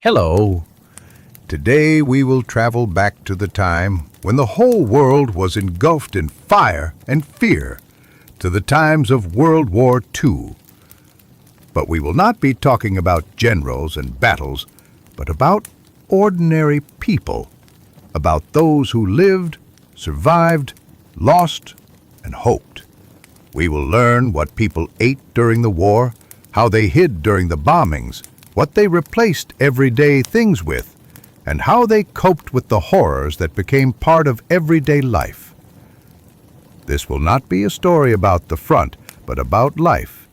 Hello. Today we will travel back to the time when the whole world was engulfed in fire and fear, to the times of World War II. But we will not be talking about generals and battles, but about ordinary people, about those who lived, survived, lost, and hoped. We will learn what people ate during the war, how they hid during the bombings, what they replaced everyday things with, and how they coped with the horrors that became part of everyday life. This will not be a story about the front, but about life,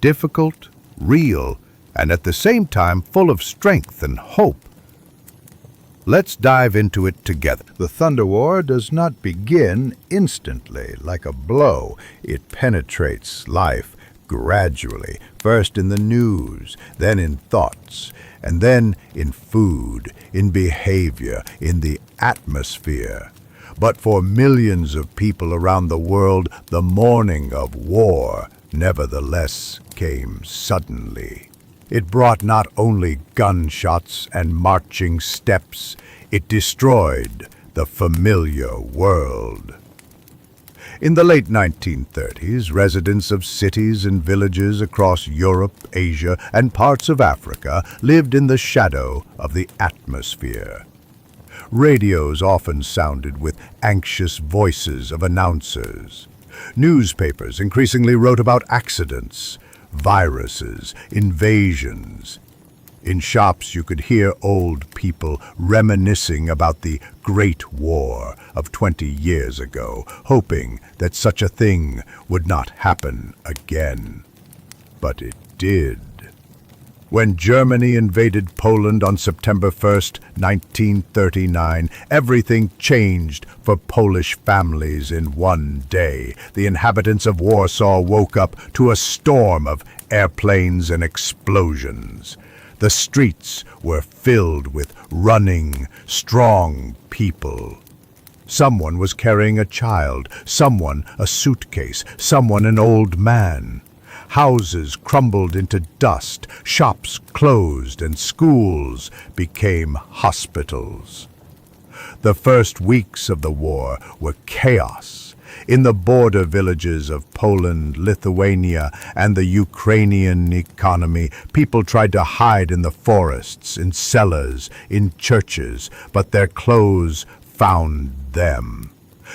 difficult, real, and at the same time full of strength and hope. Let's dive into it together. The Thunder War does not begin instantly like a blow. It penetrates life gradually, first in the news, then in thoughts, and then in food, in behavior, in the atmosphere. But for millions of people around the world, the morning of war nevertheless came suddenly. It brought not only gunshots and marching steps, it destroyed the familiar world. In the late 1930s, residents of cities and villages across Europe, Asia, and parts of Africa lived in the shadow of the atmosphere. Radios often sounded with anxious voices of announcers. Newspapers increasingly wrote about accidents, viruses, invasions. In shops, you could hear old people reminiscing about the Great War of 20 years ago, hoping that such a thing would not happen again. But it did. When Germany invaded Poland on September 1st, 1939, everything changed for Polish families in one day. The inhabitants of Warsaw woke up to a storm of airplanes and explosions. The streets were filled with running, strong people. Someone was carrying a child, someone a suitcase, someone an old man. Houses crumbled into dust, shops closed, and schools became hospitals. The first weeks of the war were chaos. In the border villages of Poland, Lithuania, and the Ukrainian economy, people tried to hide in the forests, in cellars, in churches, but their clothes found them.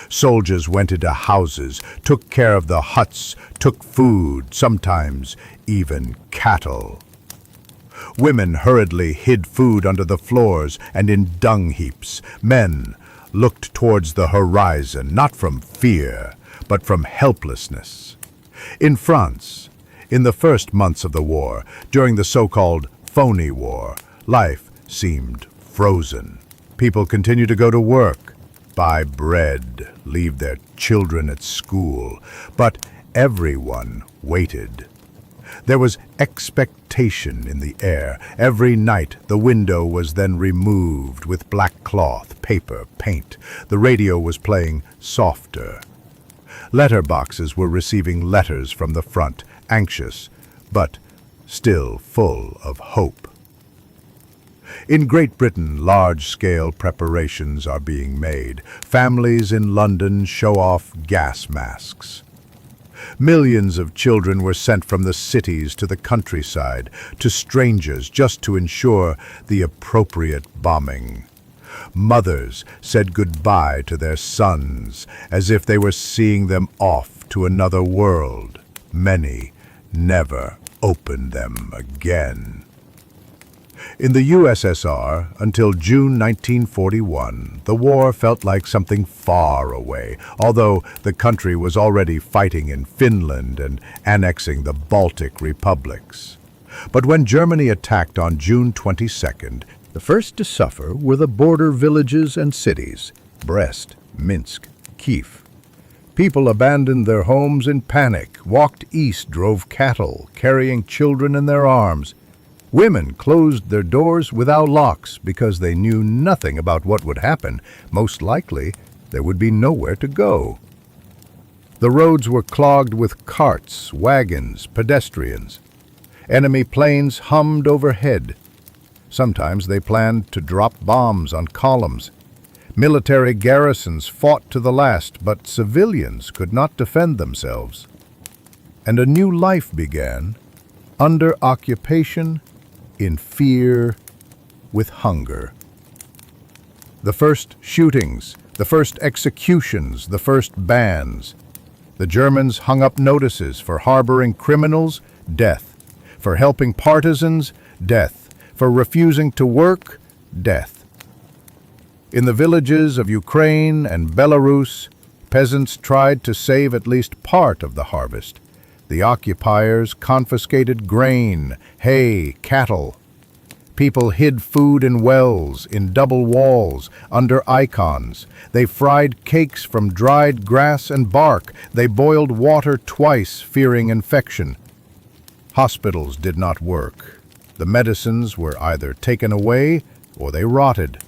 Soldiers went into houses, took care of the huts, took food, sometimes even cattle. Women hurriedly hid food under the floors and in dung heaps. Men looked towards the horizon, not from fear, but from helplessness. In France, in the first months of the war, during the so-called phony war, life seemed frozen. People continued to go to work, buy bread, leave their children at school, but everyone waited. There was expectation in the air. Every night the window was then removed with black cloth, paper, paint. The radio was playing softer. Letter boxes were receiving letters from the front, anxious, but still full of hope. In Great Britain, large-scale preparations are being made. Families in London show off gas masks. Millions of children were sent from the cities to the countryside, to strangers, just to ensure the appropriate bombing. Mothers said goodbye to their sons, as if they were seeing them off to another world. Many never opened them again. In the USSR, until June 1941, the war felt like something far away, although the country was already fighting in Finland and annexing the Baltic republics. But when Germany attacked on June 22nd, the first to suffer were the border villages and cities, Brest, Minsk, Kiev. People abandoned their homes in panic, walked east, drove cattle, carrying children in their arms. Women closed their doors without locks because they knew nothing about what would happen. Most likely, there would be nowhere to go. The roads were clogged with carts, wagons, pedestrians. Enemy planes hummed overhead. Sometimes they planned to drop bombs on columns. Military garrisons fought to the last, but civilians could not defend themselves. And a new life began, under occupation, in fear, with hunger. The first shootings, the first executions, the first bans. The Germans hung up notices for harboring criminals, death. For helping partisans, death. For refusing to work, death. In the villages of Ukraine and Belarus, peasants tried to save at least part of the harvest. The occupiers confiscated grain, hay, cattle. People hid food in wells, in double walls, under icons. They fried cakes from dried grass and bark. They boiled water twice, fearing infection. Hospitals did not work. The medicines were either taken away or they rotted.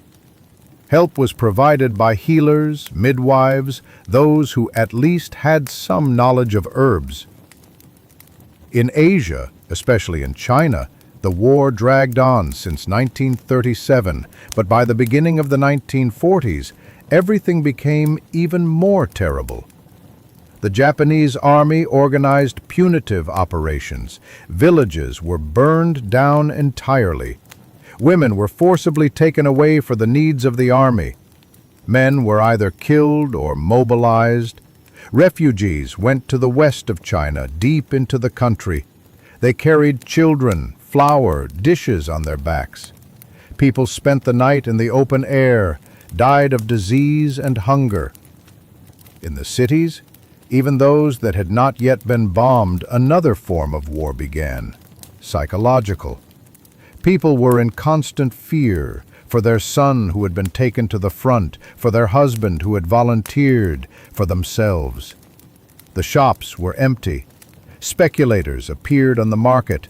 Help was provided by healers, midwives, those who at least had some knowledge of herbs. In Asia, especially in China, the war dragged on since 1937, but by the beginning of the 1940s, everything became even more terrible. The Japanese army organized punitive operations. Villages were burned down entirely. Women were forcibly taken away for the needs of the army. Men were either killed or mobilized. Refugees went to the west of China, deep into the country. They carried children, flour, dishes on their backs. People spent the night in the open air, died of disease and hunger. In the cities, even those that had not yet been bombed, another form of war began, psychological. People were in constant fear for their son who had been taken to the front, for their husband who had volunteered, for themselves. The shops were empty. Speculators appeared on the market.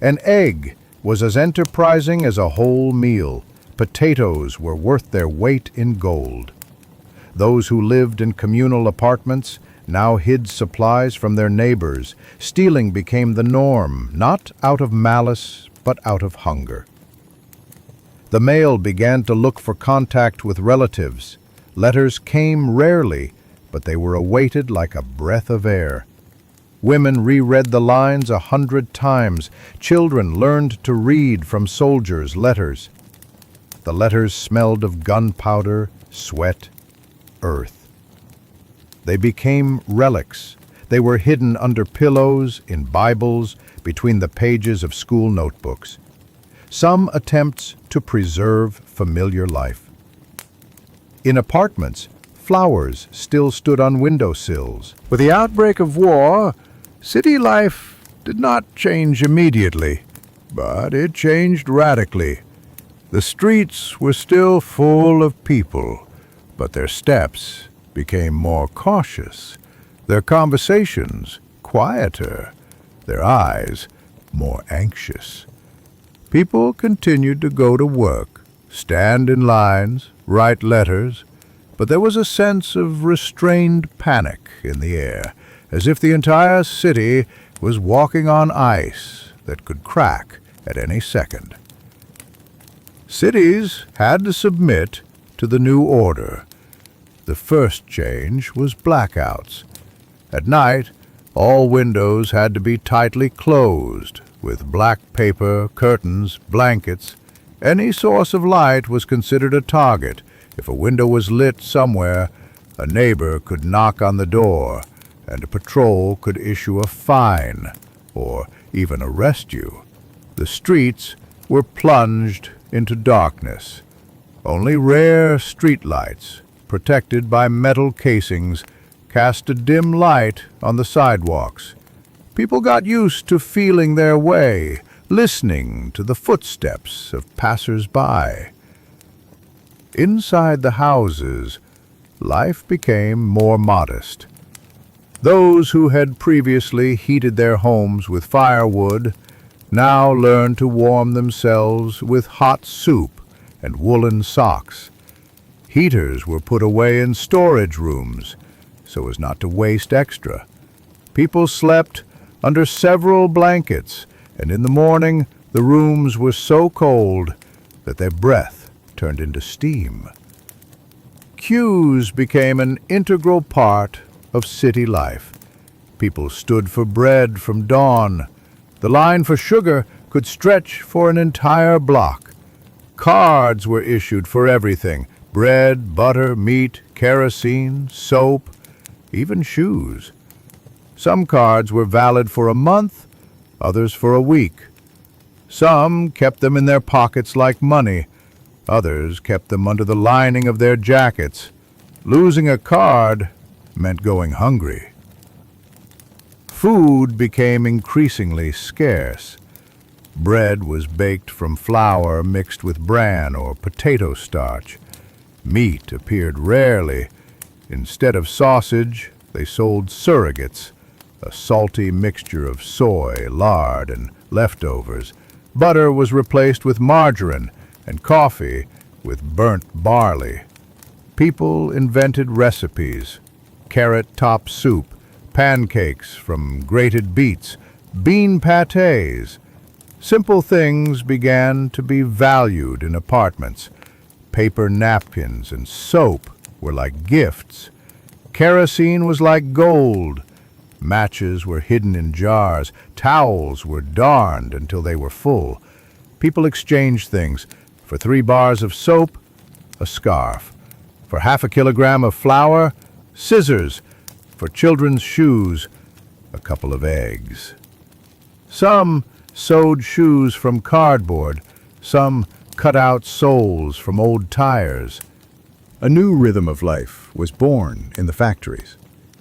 An egg was as enterprising as a whole meal. Potatoes were worth their weight in gold. Those who lived in communal apartments now hid supplies from their neighbors. Stealing became the norm, not out of malice, but out of hunger. The mail began to look for contact with relatives. Letters came rarely, but they were awaited like a breath of air. Women reread the lines 100 times. Children learned to read from soldiers' letters. The letters smelled of gunpowder, sweat, earth. They became relics. They were hidden under pillows, in Bibles, between the pages of school notebooks. Some attempts to preserve familiar life. In apartments, flowers still stood on windowsills. With the outbreak of war, city life did not change immediately, but it changed radically. The streets were still full of people, but their steps became more cautious, their conversations quieter, their eyes more anxious. People continued to go to work, stand in lines, write letters, but there was a sense of restrained panic in the air, as if the entire city was walking on ice that could crack at any second. Cities had to submit to the new order. The first change was blackouts. At night, all windows had to be tightly closed, with black paper, curtains, blankets. Any source of light was considered a target. If a window was lit somewhere, a neighbor could knock on the door, and a patrol could issue a fine, or even arrest you. The streets were plunged into darkness. Only rare streetlights, protected by metal casings, cast a dim light on the sidewalks. People got used to feeling their way, listening to the footsteps of passers-by. Inside the houses, life became more modest. Those who had previously heated their homes with firewood now learned to warm themselves with hot soup and woolen socks. Heaters were put away in storage rooms so as not to waste extra. People slept under several blankets, and in the morning the rooms were so cold that their breath turned into steam. Queues became an integral part of city life. People stood for bread from dawn. The line for sugar could stretch for an entire block. Cards were issued for everything: bread, butter, meat, kerosene, soap, even shoes. Some cards were valid for a month, others for a week. Some kept them in their pockets like money. Others kept them under the lining of their jackets. Losing a card meant going hungry. Food became increasingly scarce. Bread was baked from flour mixed with bran or potato starch. Meat appeared rarely. Instead of sausage, they sold surrogates, a salty mixture of soy, lard, and leftovers. Butter was replaced with margarine, and coffee with burnt barley. People invented recipes: carrot-top soup, pancakes from grated beets, bean pâtés. Simple things began to be valued in apartments. Paper napkins and soap were like gifts. Kerosene was like gold. Matches were hidden in jars. Towels were darned until they were full. People exchanged things: for 3 bars of soap, a scarf; for half a kilogram of flour, scissors; for children's shoes, a couple of eggs. Some sewed shoes from cardboard. Some cut out soles from old tires. A new rhythm of life was born in the factories.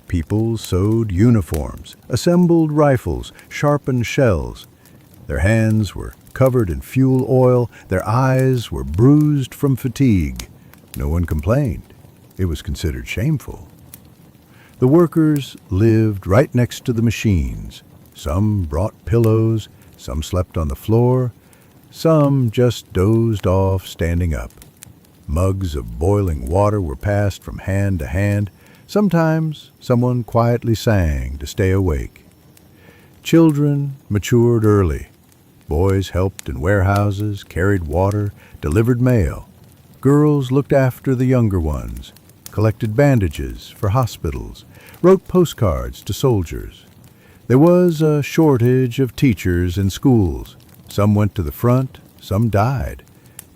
People sewed uniforms, assembled rifles, sharpened shells. Their hands were covered in fuel oil. Their eyes were bruised from fatigue. No one complained. It was considered shameful. The workers lived right next to the machines. Some brought pillows. Some slept on the floor. Some just dozed off standing up. Mugs of boiling water were passed from hand to hand. Sometimes someone quietly sang to stay awake. Children matured early. Boys helped in warehouses, carried water, delivered mail. Girls looked after the younger ones, collected bandages for hospitals, wrote postcards to soldiers. There was a shortage of teachers in schools. Some went to the front, some died.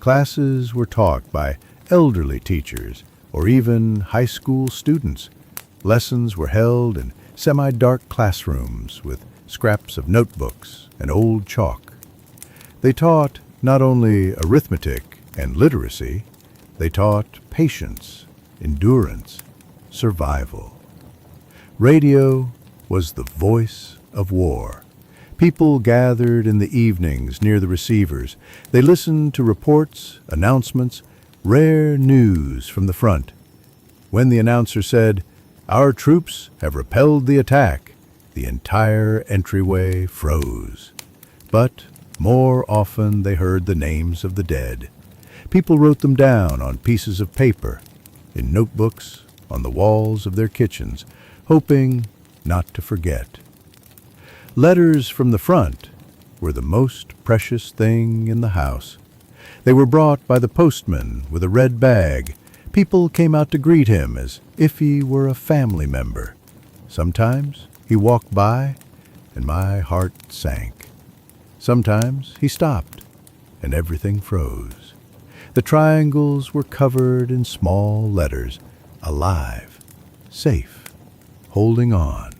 Classes were taught by elderly teachers or even high school students. Lessons were held in semi-dark classrooms with scraps of notebooks and old chalk. They taught not only arithmetic and literacy, they taught patience, endurance, survival. Radio was the voice of war. People gathered in the evenings near the receivers. They listened to reports, announcements, rare news from the front. When the announcer said, "Our troops have repelled the attack," the entire entryway froze. But more often they heard the names of the dead. People wrote them down on pieces of paper, in notebooks, on the walls of their kitchens, hoping not to forget. Letters from the front were the most precious thing in the house. They were brought by the postman with a red bag. People came out to greet him as if he were a family member. Sometimes he walked by, and my heart sank. Sometimes he stopped, and everything froze. The triangles were covered in small letters: alive, safe, holding on.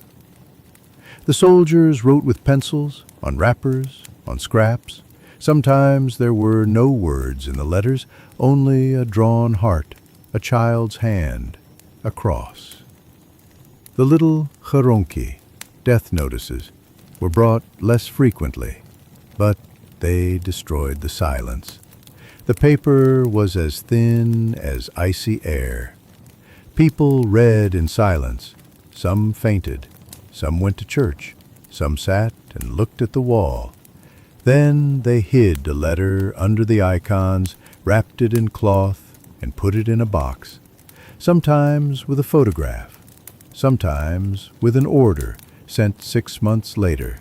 The soldiers wrote with pencils, on wrappers, on scraps. Sometimes there were no words in the letters, only a drawn heart, a child's hand, a cross. The little choronki, death notices, were brought less frequently, but they destroyed the silence. The paper was as thin as icy air. People read in silence. Some fainted. Some went to church. Some sat and looked at the wall. Then they hid a letter under the icons, wrapped it in cloth, and put it in a box, sometimes with a photograph, sometimes with an order sent 6 months later.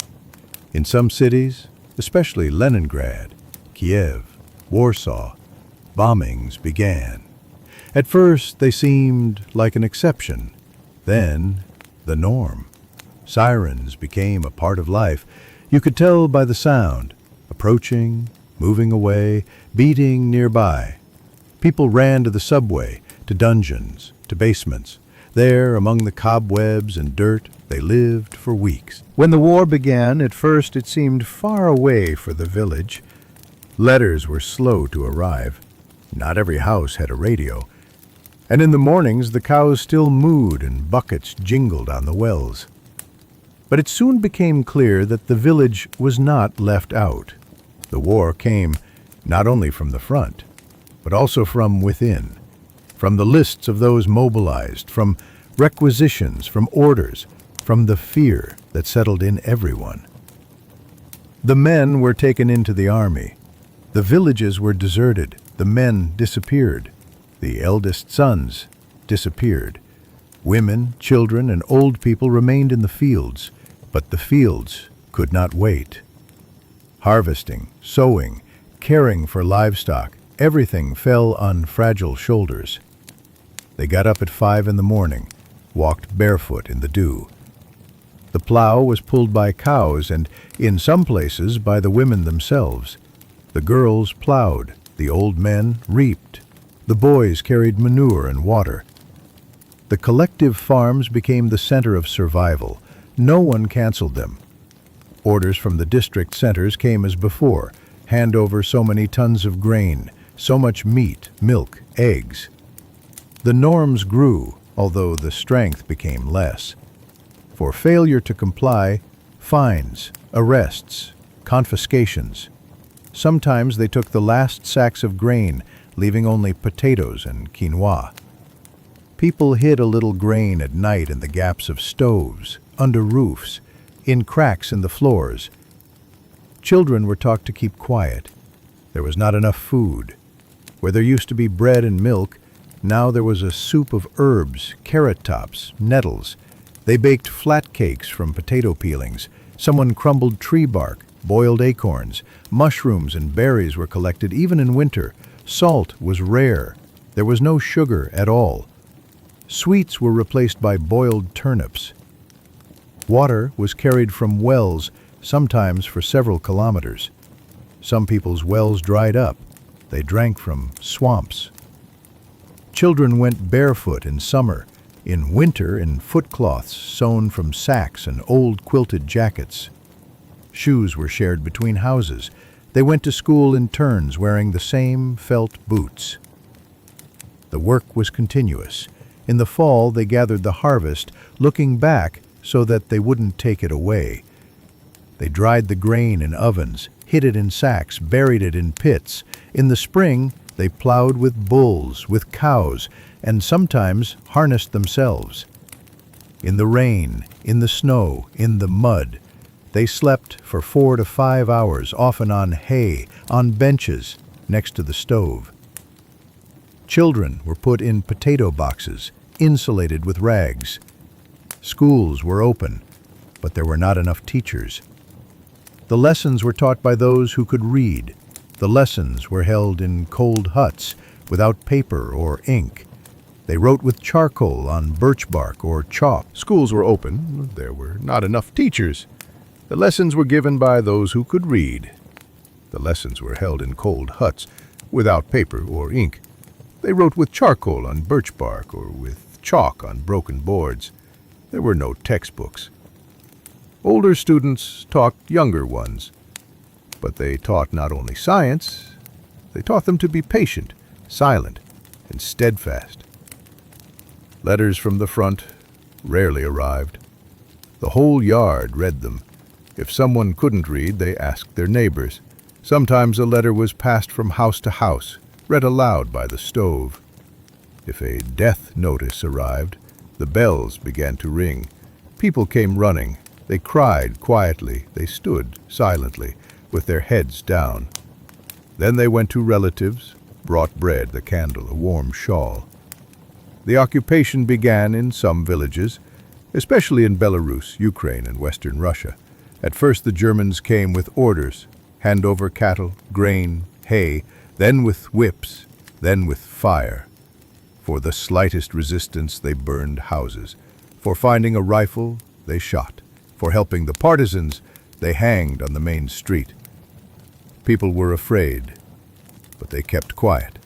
In some cities, especially Leningrad, Kiev, Warsaw, bombings began. At first, they seemed like an exception, then the norm. Sirens became a part of life. You could tell by the sound, approaching, moving away, beating nearby. People ran to the subway, to dungeons, to basements. There, among the cobwebs and dirt, they lived for weeks. When the war began, at first it seemed far away for the village. Letters were slow to arrive. Not every house had a radio. And in the mornings, the cows still mooed and buckets jingled on the wells. But it soon became clear that the village was not left out. The war came not only from the front, but also from within, from the lists of those mobilized, from requisitions, from orders, from the fear that settled in everyone. The men were taken into the army. The villages were deserted. The men disappeared. The eldest sons disappeared. Women, children, and old people remained in the fields, but the fields could not wait. Harvesting, sowing, caring for livestock, everything fell on fragile shoulders. They got up at 5 in the morning, walked barefoot in the dew. The plow was pulled by cows and, in some places, by the women themselves. The girls plowed, the old men reaped. The boys carried manure and water. The collective farms became the center of survival. No one canceled them. Orders from the district centers came as before. Hand over so many tons of grain, so much meat, milk, eggs. The norms grew, although the strength became less. For failure to comply, fines, arrests, confiscations. Sometimes they took the last sacks of grain, leaving only potatoes and quinoa. People hid a little grain at night in the gaps of stoves, under roofs, in cracks in the floors. Children were taught to keep quiet. There was not enough food. Where there used to be bread and milk, now there was a soup of herbs, carrot tops, nettles. They baked flat cakes from potato peelings. Someone crumbled tree bark, boiled acorns. Mushrooms and berries were collected even in winter. Salt was rare. There was no sugar at all. Sweets were replaced by boiled turnips. Water was carried from wells, sometimes for several kilometers. Some people's wells dried up. They drank from swamps. Children went barefoot in summer, in winter in footcloths sewn from sacks and old quilted jackets. Shoes were shared between houses. They went to school in turns wearing the same felt boots. The work was continuous. In the fall, they gathered the harvest, looking back so that they wouldn't take it away. They dried the grain in ovens, hid it in sacks, buried it in pits. In the spring, they plowed with bulls, with cows, and sometimes harnessed themselves. In the rain, in the snow, in the mud, they slept for 4 to 5 hours, often on hay, on benches, next to the stove. Children were put in potato boxes, insulated with rags. Schools were open, but there were not enough teachers. The lessons were taught by those who could read. The lessons were held in cold huts, without paper or ink. They wrote with charcoal on birch bark or chalk. Schools were open. There were not enough teachers. The lessons were given by those who could read. The lessons were held in cold huts, without paper or ink. They wrote with charcoal on birch bark or with chalk on broken boards. There were no textbooks. Older students taught younger ones, but they taught not only science, they taught them to be patient, silent, and steadfast. Letters from the front rarely arrived. The whole yard read them. If someone couldn't read, they asked their neighbors. Sometimes a letter was passed from house to house, read aloud by the stove. If a death notice arrived, the bells began to ring. People came running. They cried quietly. They stood silently, with their heads down. Then they went to relatives, brought bread, the candle, a warm shawl. The occupation began in some villages, especially in Belarus, Ukraine, and Western Russia. At first the Germans came with orders, hand over cattle, grain, hay, then with whips. then with fire. For the slightest resistance, they burned houses. For finding a rifle, they shot. For helping the partisans, they hanged on the main street. People were afraid, but they kept quiet.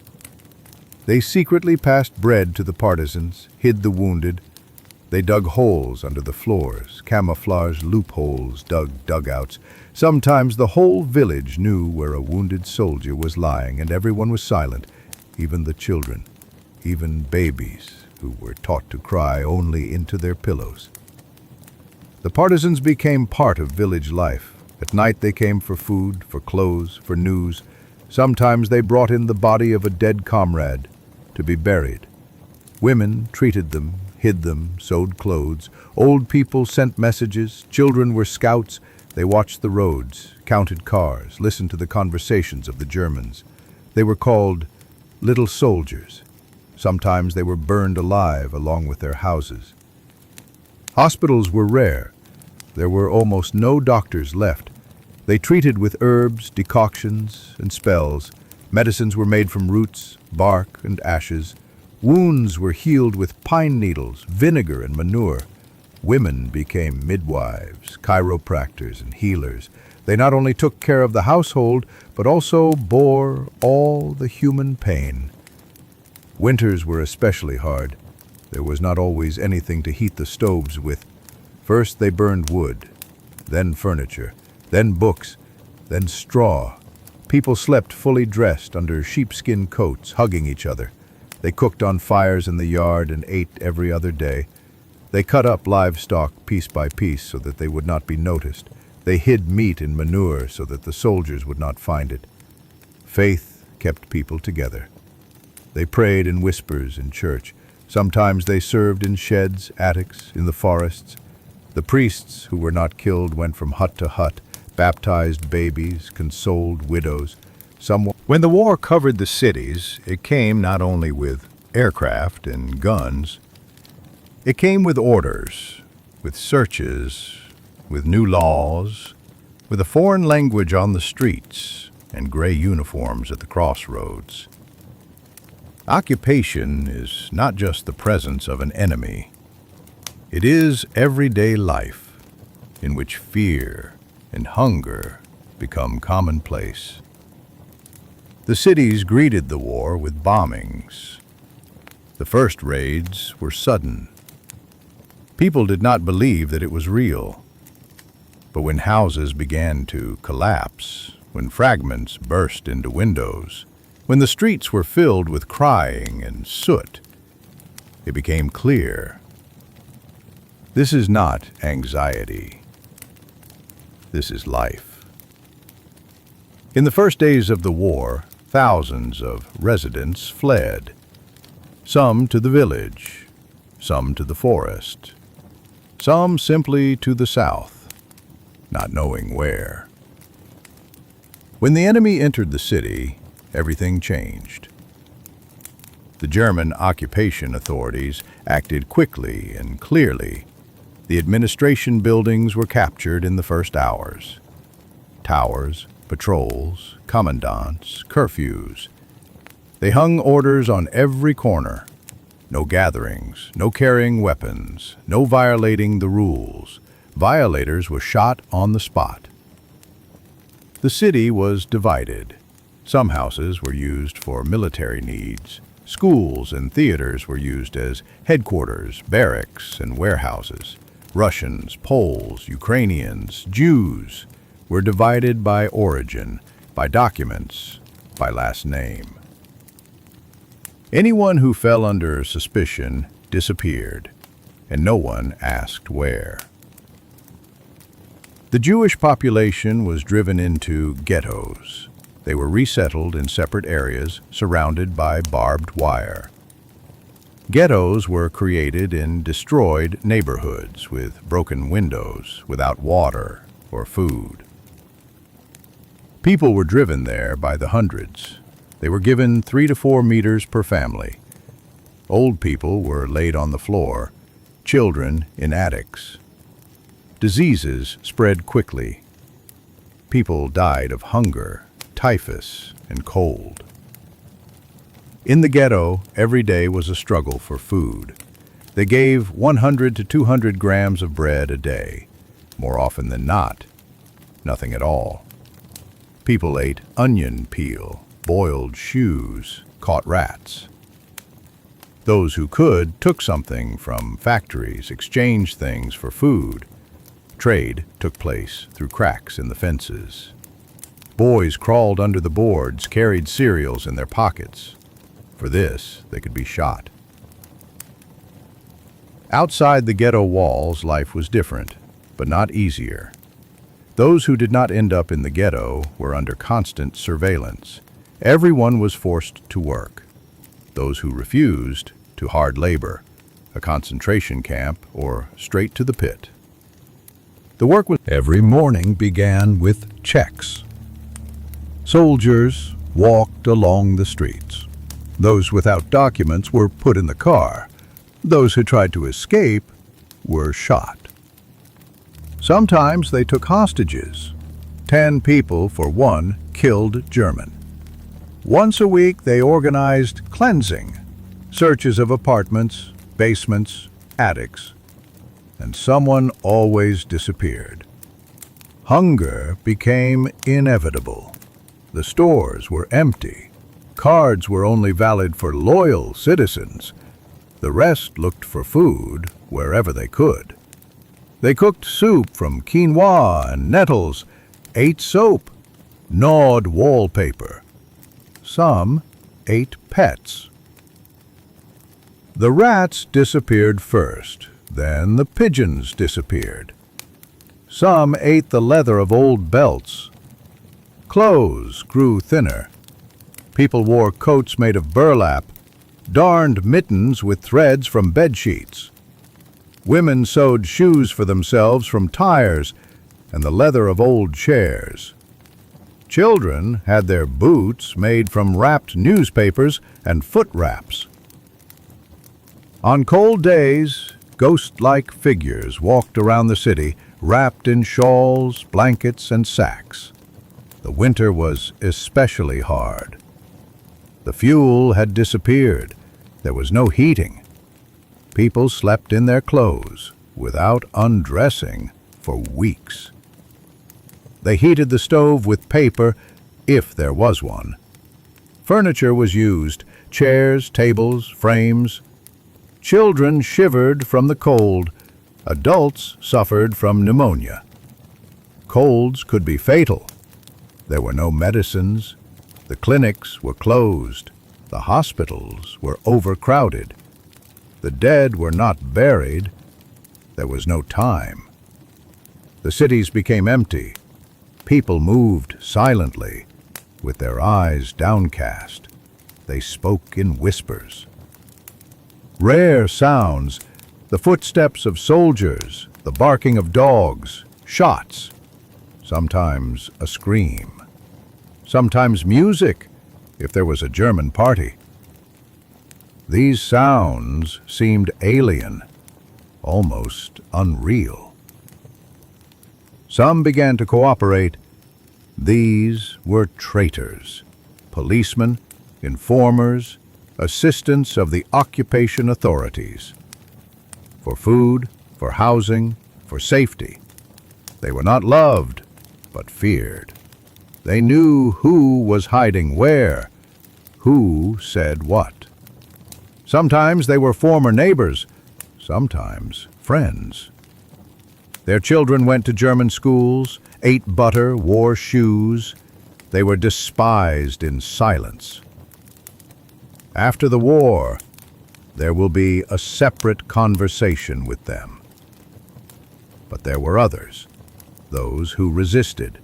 They secretly passed bread to the partisans, hid the wounded. They dug holes under the floors, camouflaged loopholes, dug dugouts. Sometimes the whole village knew where a wounded soldier was lying, and everyone was silent, even the children, even babies who were taught to cry only into their pillows. The partisans became part of village life. At night they came for food, for clothes, for news. Sometimes they brought in the body of a dead comrade to be buried. Women treated them, hid them, sewed clothes. Old people sent messages. Children were scouts. They watched the roads, counted cars, listened to the conversations of the Germans. They were called little soldiers. Sometimes they were burned alive along with their houses. Hospitals were rare. There were almost no doctors left. They treated with herbs, decoctions, and spells. Medicines were made from roots, bark, and ashes. Wounds were healed with pine needles, vinegar, and manure. Women became midwives, chiropractors, and healers. They not only took care of the household, but also bore all the human pain. Winters were especially hard. There was not always anything to heat the stoves with. First they burned wood, then furniture, then books, then straw. People slept fully dressed under sheepskin coats, hugging each other. They cooked on fires in the yard and ate every other day. They cut up livestock piece by piece so that they would not be noticed. They hid meat in manure so that the soldiers would not find it. Faith kept people together. They prayed in whispers in church. Sometimes they served in sheds, attics, in the forests. The priests who were not killed went from hut to hut, baptized babies, consoled widows. When the war covered the cities, it came not only with aircraft and guns. It came with orders, with searches, with new laws, with a foreign language on the streets, and gray uniforms at the crossroads. Occupation is not just the presence of an enemy. It is everyday life in which fear and hunger become commonplace. The cities greeted the war with bombings. The first raids were sudden. People did not believe that it was real. But when houses began to collapse, when fragments burst into windows, when the streets were filled with crying and soot, it became clear. This is not anxiety. This is life. In the first days of the war, thousands of residents fled. Some to the village, some to the forest, some simply to the south, not knowing where. When the enemy entered the city, everything changed. The German occupation authorities acted quickly and clearly. The administration buildings were captured in the first hours. Towers, patrols, commandants, curfews. They hung orders on every corner. No gatherings, no carrying weapons, no violating the rules. Violators were shot on the spot. The city was divided. Some houses were used for military needs. Schools and theaters were used as headquarters, barracks, and warehouses. Russians, Poles, Ukrainians, Jews were divided by origin, by documents, by last name. Anyone who fell under suspicion disappeared, and no one asked where. The Jewish population was driven into ghettos. They were resettled in separate areas surrounded by barbed wire. Ghettos were created in destroyed neighborhoods with broken windows, without water or food. People were driven there by the hundreds. They were given 3 to 4 meters per family. Old people were laid on the floor, children in attics. Diseases spread quickly. People died of hunger, typhus, and cold. In the ghetto, every day was a struggle for food. They gave 100 to 200 grams of bread a day. More often than not, nothing at all. People ate onion peel, boiled shoes, caught rats. Those who could took something from factories, exchanged things for food. Trade took place through cracks in the fences. Boys crawled under the boards, carried cereals in their pockets. For this, they could be shot. Outside the ghetto walls, life was different, but not easier. Those who did not end up in the ghetto were under constant surveillance. Everyone was forced to work. Those who refused, to hard labor, a concentration camp, or straight to the pit. The work was every morning began with checks. Soldiers walked along the streets. Those without documents were put in the car. Those who tried to escape were shot. Sometimes they took hostages. 10 people for one killed German. Once a week they organized cleansing, searches of apartments, basements, attics, and someone always disappeared. Hunger became inevitable. The stores were empty. Cards were only valid for loyal citizens. The rest looked for food wherever they could. They cooked soup from quinoa and nettles, ate soap, gnawed wallpaper. Some ate pets. The rats disappeared first, then the pigeons disappeared. Some ate the leather of old belts. Clothes grew thinner. People wore coats made of burlap, darned mittens with threads from bedsheets. Women sewed shoes for themselves from tires and the leather of old chairs. Children had their boots made from wrapped newspapers and foot wraps. On cold days, ghost-like figures walked around the city, wrapped in shawls, blankets, and sacks. The winter was especially hard. The fuel had disappeared. There was no heating. People slept in their clothes without undressing for weeks. They heated the stove with paper, if there was one. Furniture was used, chairs, tables, frames. Children shivered from the cold. Adults suffered from pneumonia. Colds could be fatal. There were no medicines. The clinics were closed. The hospitals were overcrowded. The dead were not buried. There was no time. The cities became empty. People moved silently, with their eyes downcast. They spoke in whispers. Rare sounds, the footsteps of soldiers, the barking of dogs, shots, sometimes a scream. Sometimes music, if there was a German party. These sounds seemed alien, almost unreal. Some began to cooperate. These were traitors, policemen, informers, assistants of the occupation authorities. For food, for housing, for safety. They were not loved, but feared. They knew who was hiding where, who said what. Sometimes they were former neighbors, sometimes friends. Their children went to German schools, ate butter, wore shoes. They were despised in silence. After the war, there will be a separate conversation with them. But there were others, those who resisted,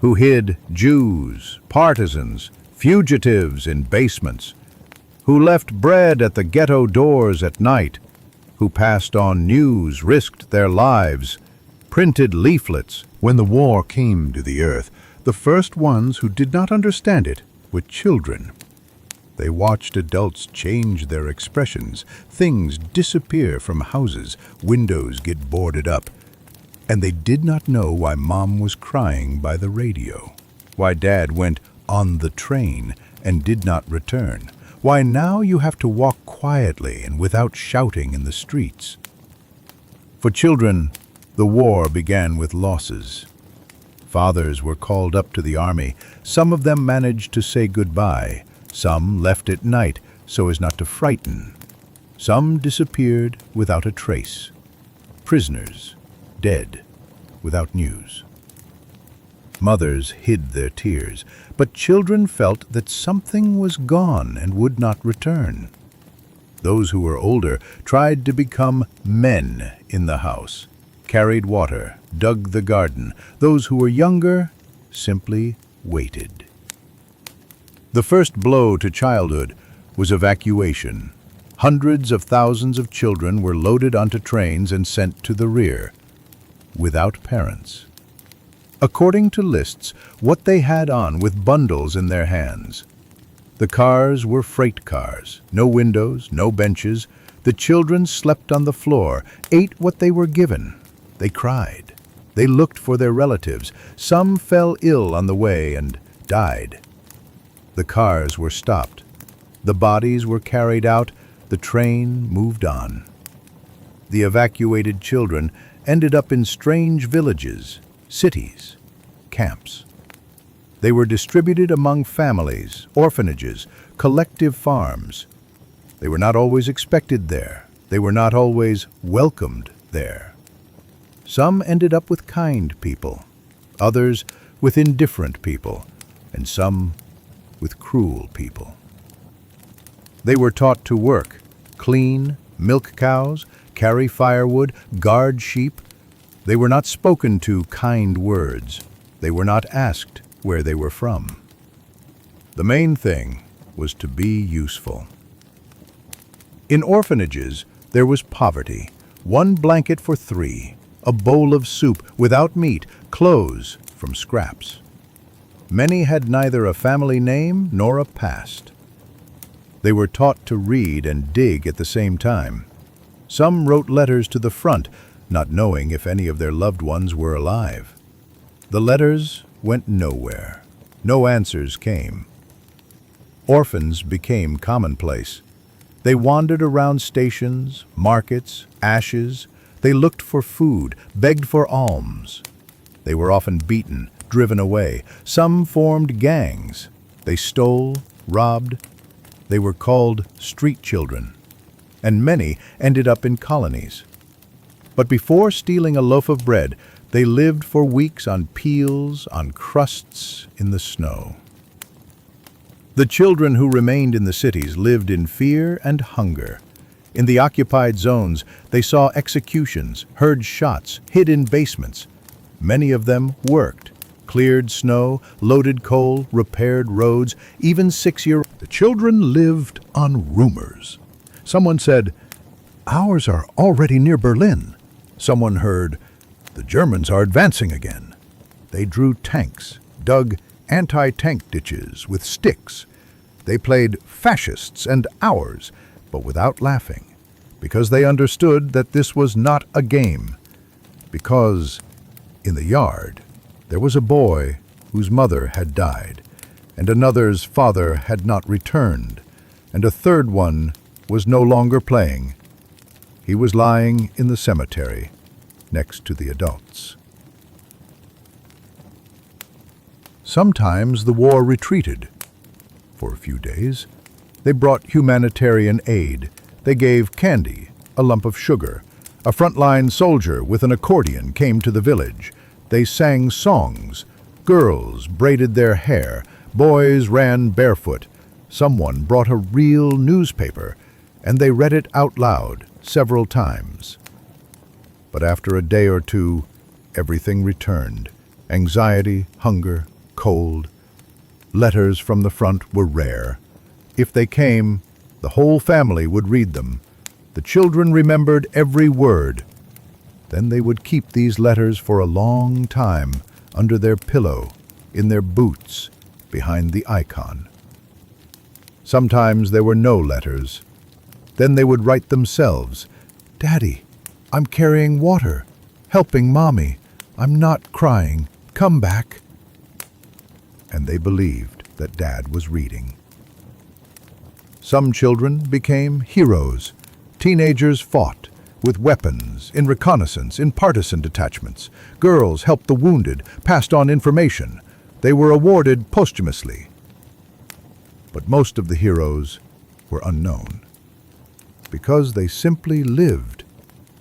who hid Jews, partisans, fugitives in basements, who left bread at the ghetto doors at night, who passed on news, risked their lives, printed leaflets. When the war came to the earth, the first ones who did not understand it were children. They watched adults change their expressions, things disappear from houses, windows get boarded up, and they did not know why Mom was crying by the radio, why Dad went on the train and did not return, Why now you have to walk quietly and without shouting in the streets. For children, the war began with losses. Fathers were called up to the army. Some of them managed to say goodbye. Some left at night so as not to frighten. Some disappeared without a trace. Prisoners, dead, without news. Mothers hid their tears, but children felt that something was gone and would not return. Those who were older tried to become men in the house, carried water, dug the garden. Those who were younger simply waited. The first blow to childhood was evacuation. Hundreds of thousands of children were loaded onto trains and sent to the rear, without parents. According to lists, what they had on with bundles in their hands. The cars were freight cars, no windows, no benches. The children slept on the floor, ate what they were given. They cried. They looked for their relatives. Some fell ill on the way and died. The cars were stopped. The bodies were carried out. The train moved on. The evacuated children ended up in strange villages, cities, camps. They were distributed among families, orphanages, collective farms. They were not always expected there. They were not always welcomed there. Some ended up with kind people, others with indifferent people, and some with cruel people. They were taught to work, clean, milk cows, carry firewood, guard sheep. They were not spoken to kind words. They were not asked where they were from. The main thing was to be useful. In orphanages, there was poverty. One blanket for 3, a bowl of soup without meat, clothes from scraps. Many had neither a family name nor a past. They were taught to read and dig at the same time. Some wrote letters to the front, not knowing if any of their loved ones were alive. The letters went nowhere. No answers came. Orphans became commonplace. They wandered around stations, markets, ashes. They looked for food, begged for alms. They were often beaten, driven away. Some formed gangs. They stole, robbed. They were called street children, and many ended up in colonies. But before stealing a loaf of bread, they lived for weeks on peels, on crusts in the snow. The children who remained in the cities lived in fear and hunger. In the occupied zones, they saw executions, heard shots, hid in basements. Many of them worked, cleared snow, loaded coal, repaired roads, even 6-year-olds. The children lived on rumors. Someone said, "Ours are already near Berlin." Someone heard, "The Germans are advancing again." They drew tanks, dug anti-tank ditches with sticks. They played fascists and ours, but without laughing, because they understood that this was not a game. Because in the yard, there was a boy whose mother had died, and another's father had not returned, and a third one was no longer playing. He was lying in the cemetery next to the adults. Sometimes the war retreated. For a few days, they brought humanitarian aid. They gave candy, a lump of sugar. A frontline soldier with an accordion came to the village. They sang songs. Girls braided their hair. Boys ran barefoot. Someone brought a real newspaper, and they read it out loud several times. But after a day or two, everything returned. Anxiety, hunger, cold. Letters from the front were rare. If they came, the whole family would read them. The children remembered every word. Then they would keep these letters for a long time under their pillow, in their boots, behind the icon. Sometimes there were no letters. Then they would write themselves, "Daddy, I'm carrying water, helping Mommy. I'm not crying. Come back." And they believed that Dad was reading. Some children became heroes. Teenagers fought with weapons, in reconnaissance, in partisan detachments. Girls helped the wounded, passed on information. They were awarded posthumously. But most of the heroes were unknown. Because they simply lived.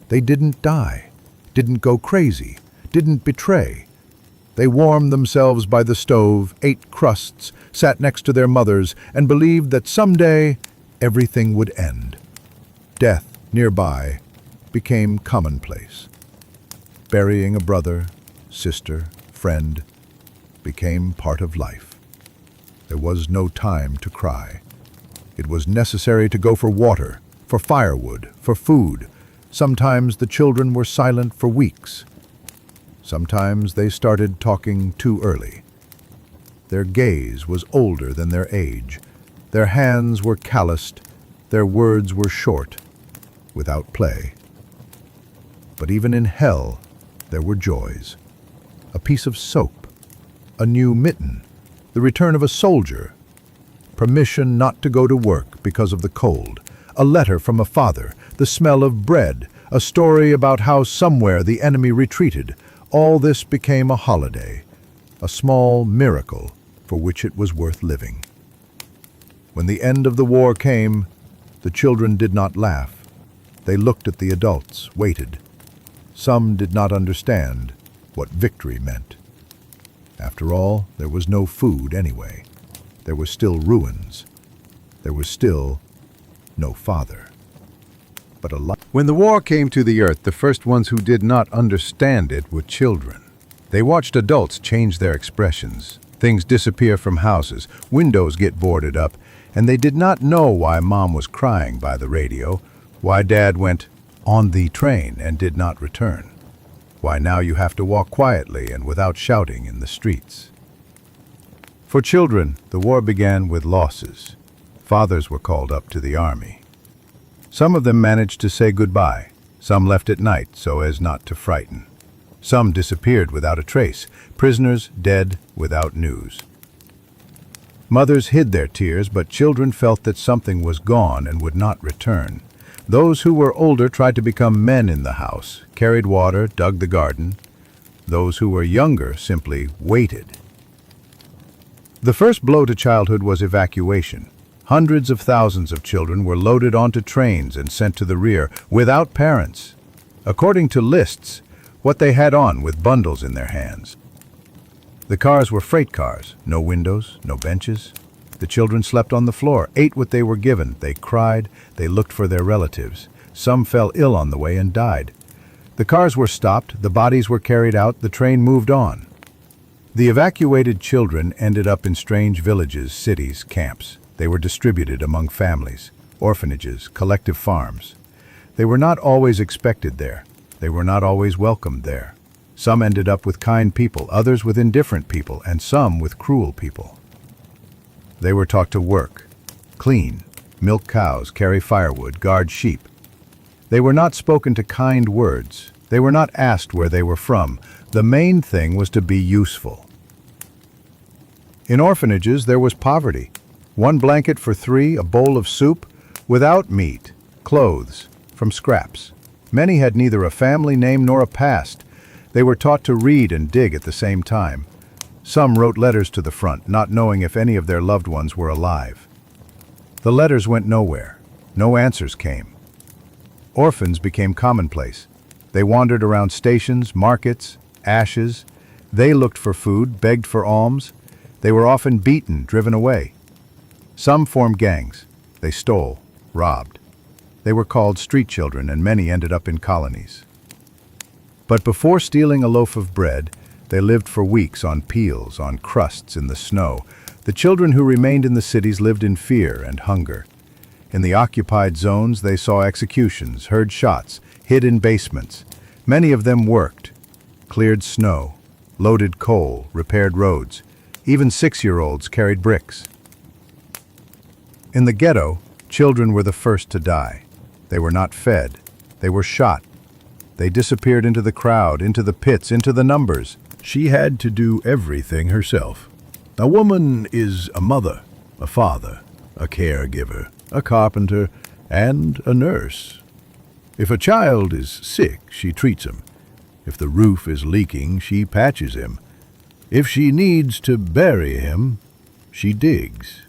They didn't die, didn't go crazy, didn't betray. They warmed themselves by the stove, ate crusts, sat next to their mothers, and believed that someday everything would end. Death nearby became commonplace. Burying a brother, sister, friend became part of life. There was no time to cry. It was necessary to go for water, for firewood, for food. Sometimes the children were silent for weeks. Sometimes they started talking too early. Their gaze was older than their age. Their hands were calloused. Their words were short, without play. But even in hell, there were joys. A piece of soap, a new mitten, the return of a soldier, permission not to go to work because of the cold, a letter from a father, the smell of bread, a story about how somewhere the enemy retreated. All this became a holiday, a small miracle for which it was worth living. When the end of the war came, the children did not laugh. They looked at the adults, waited. Some did not understand what victory meant. After all, there was no food anyway. There were still ruins. There was still no father. But when the war came to the earth, the first ones who did not understand it were children. They watched adults change their expressions, things disappear from houses, windows get boarded up, and they did not know why Mom was crying by the radio, why Dad went on the train and did not return, why now you have to walk quietly and without shouting in the streets. For children, the war began with losses. Fathers were called up to the army. Some of them managed to say goodbye. Some left at night so as not to frighten. Some disappeared without a trace, prisoners dead without news. Mothers hid their tears, but children felt that something was gone and would not return. Those who were older tried to become men in the house, carried water, dug the garden. Those who were younger simply waited. The first blow to childhood was evacuation. Hundreds of thousands of children were loaded onto trains and sent to the rear without parents, according to lists, what they had on with bundles in their hands. The cars were freight cars, no windows, no benches. The children slept on the floor, ate what they were given. They cried, they looked for their relatives. Some fell ill on the way and died. The cars were stopped, the bodies were carried out, the train moved on. The evacuated children ended up in strange villages, cities, camps. They were distributed among families, orphanages, collective farms. They were not always expected there. They were not always welcomed there. Some ended up with kind people, others with indifferent people, and some with cruel people. They were taught to work, clean, milk cows, carry firewood, guard sheep. They were not spoken to kind words. They were not asked where they were from. The main thing was to be useful. In orphanages, there was poverty. One blanket for 3, a bowl of soup, without meat, clothes, from scraps. Many had neither a family name nor a past. They were taught to read and dig at the same time. Some wrote letters to the front, not knowing if any of their loved ones were alive. The letters went nowhere. No answers came. Orphans became commonplace. They wandered around stations, markets, ashes. They looked for food, begged for alms. They were often beaten, driven away. Some formed gangs. They stole, robbed. They were called street children, and many ended up in colonies. But before stealing a loaf of bread, they lived for weeks on peels, on crusts in the snow. The children who remained in the cities lived in fear and hunger. In the occupied zones, they saw executions, heard shots, hid in basements. Many of them worked, cleared snow, loaded coal, repaired roads. Even 6-year-olds carried bricks. In the ghetto, children were the first to die. They were not fed. They were shot. They disappeared into the crowd, into the pits, into the numbers. She had to do everything herself. A woman is a mother, a father, a caregiver. a carpenter, and a nurse. If a child is sick, she treats him. If the roof is leaking, she patches him. If she needs to bury him, she digs.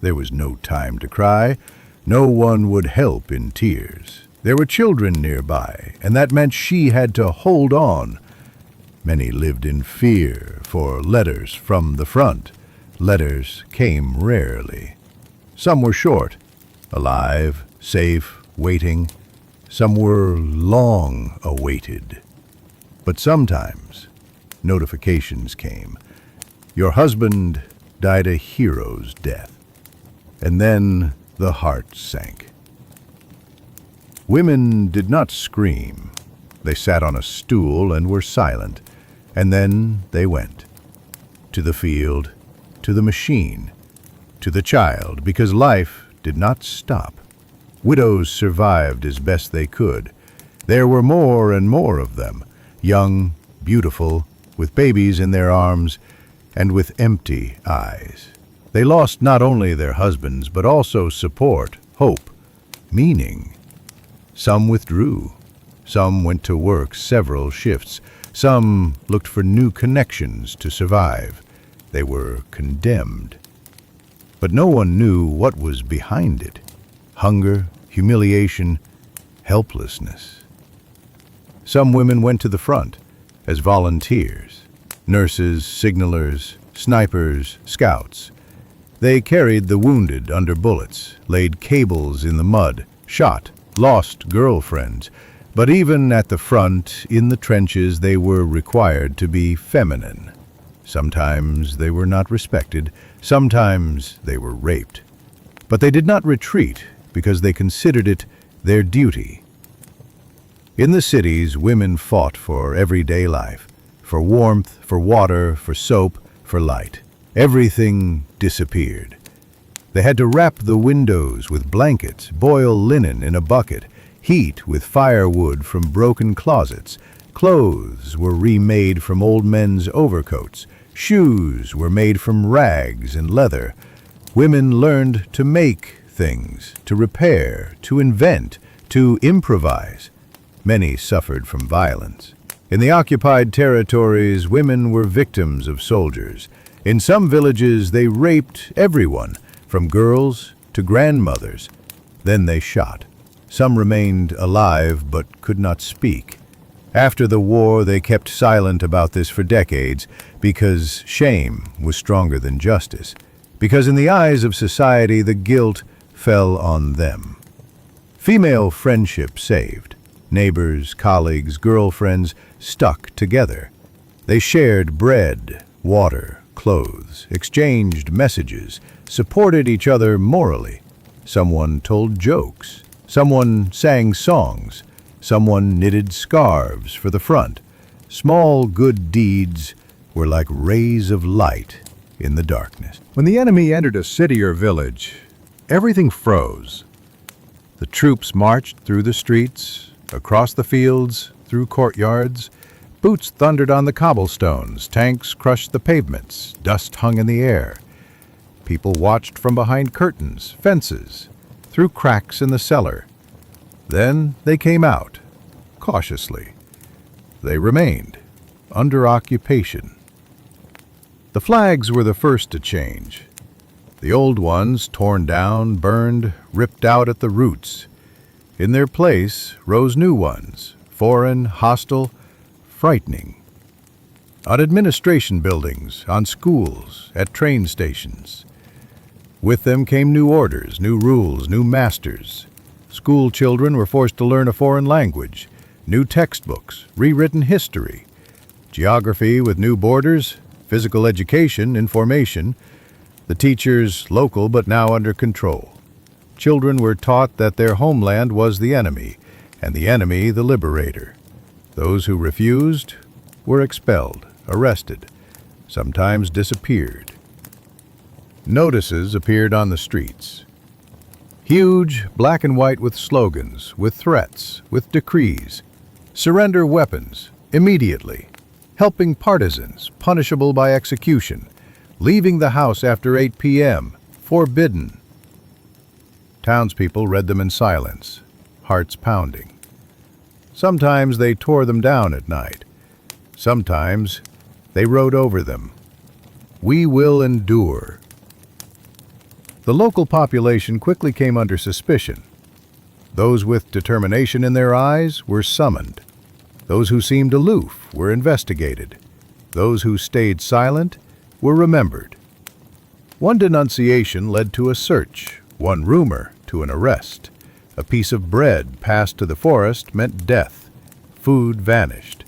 There was no time to cry. No one would help in tears. There were children nearby, and that meant she had to hold on. Many lived in fear for letters from the front. Letters came rarely. Some were short, alive, safe, waiting. Some were long awaited. But sometimes notifications came. Your husband died a hero's death. And then the heart sank. Women did not scream. They sat on a stool and were silent. And then they went. To the field, to the machine, to the child, because life did not stop. Widows survived as best they could. There were more and more of them, young, beautiful, with babies in their arms, and with empty eyes. They lost not only their husbands, but also support, hope, meaning. Some withdrew. Some went to work several shifts. Some looked for new connections to survive. They were condemned. But no one knew what was behind it. Hunger, humiliation, helplessness. Some women went to the front as volunteers. Nurses, signalers, snipers, scouts. They carried the wounded under bullets, laid cables in the mud, shot, lost girlfriends. But even at the front, in the trenches, they were required to be feminine. Sometimes they were not respected, sometimes they were raped. But they did not retreat because they considered it their duty. In the cities, women fought for everyday life, for warmth, for water, for soap, for light. Everything disappeared. They had to wrap the windows with blankets, boil linen in a bucket, heat with firewood from broken closets. Clothes were remade from old men's overcoats. Shoes were made from rags and leather. Women learned to make things, to repair, to invent, to improvise. Many suffered from violence. In the occupied territories, women were victims of soldiers. In some villages, they raped everyone, from girls to grandmothers. Then they shot. Some remained alive but could not speak. After the war, they kept silent about this for decades because shame was stronger than justice. Because in the eyes of society, the guilt fell on them. Female friendship saved. Neighbors, colleagues, girlfriends stuck together. They shared bread, water, clothes, exchanged messages, supported each other morally. Someone told jokes. Someone sang songs. Someone knitted scarves for the front. Small good deeds were like rays of light in the darkness. When the enemy entered a city or village, everything froze. The troops marched through the streets, across the fields, through courtyards. Boots thundered on the cobblestones. Tanks crushed the pavements. Dust hung in the air. People watched from behind curtains, fences, through cracks in the cellar. Then they came out, cautiously. They remained, under occupation. The flags were the first to change. The old ones, torn down, burned, ripped out at the roots. In their place rose new ones, foreign, hostile, frightening. On administration buildings, on schools, at train stations. With them came new orders, new rules, new masters. School children were forced to learn a foreign language, new textbooks, rewritten history, geography with new borders, physical education in formation, the teachers local but now under control. Children were taught that their homeland was the enemy, and the enemy the liberator. Those who refused were expelled, arrested, sometimes disappeared. Notices appeared on the streets. Huge, black and white with slogans, with threats, with decrees. Surrender weapons, immediately. Helping partisans, punishable by execution. Leaving the house after 8 p.m., forbidden. Townspeople read them in silence, hearts pounding. Sometimes they tore them down at night. Sometimes they wrote over them, "We will endure." The local population quickly came under suspicion. Those with determination in their eyes were summoned. Those who seemed aloof were investigated. Those who stayed silent were remembered. One denunciation led to a search, one rumor to an arrest. A piece of bread passed to the forest meant death. Food vanished.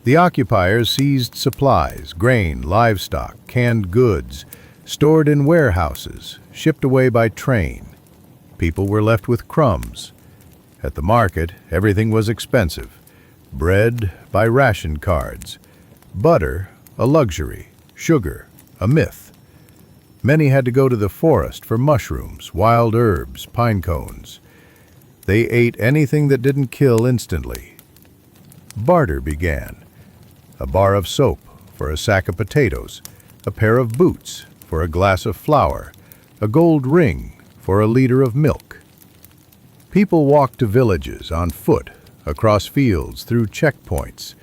The occupiers seized supplies, grain, livestock, canned goods, stored in warehouses, shipped away by train. People were left with crumbs. At the market, everything was expensive. Bread by ration cards. Butter, a luxury. Sugar, a myth. Many had to go to the forest for mushrooms, wild herbs, pine cones. They ate anything that didn't kill instantly. Barter began. A bar of soap for a sack of potatoes, a pair of boots for a glass of flour, a gold ring for a liter of milk. People walked to villages on foot, across fields, through checkpoints.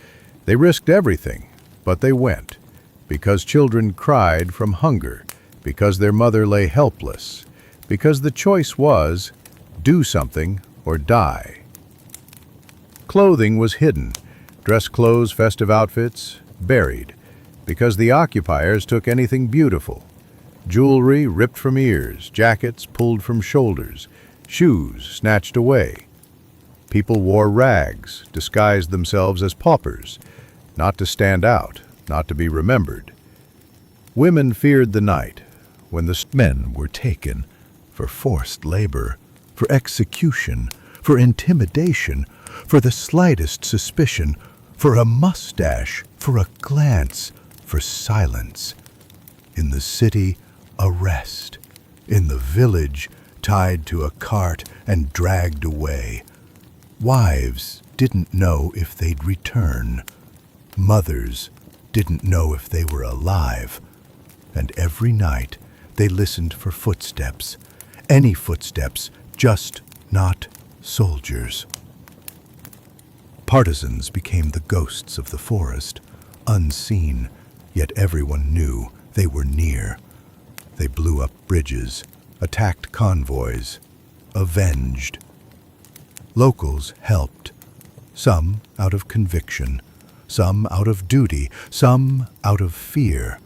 They risked everything, but they went, because children cried from hunger, because their mother lay helpless, because the choice was, do something or die. Clothing was hidden, dress clothes, festive outfits, buried, because the occupiers took anything beautiful. Jewelry ripped from ears, jackets pulled from shoulders, shoes snatched away. People wore rags, disguised themselves as paupers, not to stand out, not to be remembered. Women feared the night, when the men were taken for forced labor, for execution, for intimidation, for the slightest suspicion, for a mustache, for a glance, for silence. In the city, arrest. In the village, tied to a cart and dragged away. Wives didn't know if they'd return. Mothers didn't know if they were alive. And every night they listened for footsteps. Any footsteps, just not soldiers. Partisans became the ghosts of the forest, unseen, yet everyone knew they were near. They blew up bridges, attacked convoys, avenged. Locals helped, some out of conviction, some out of duty, some out of fear.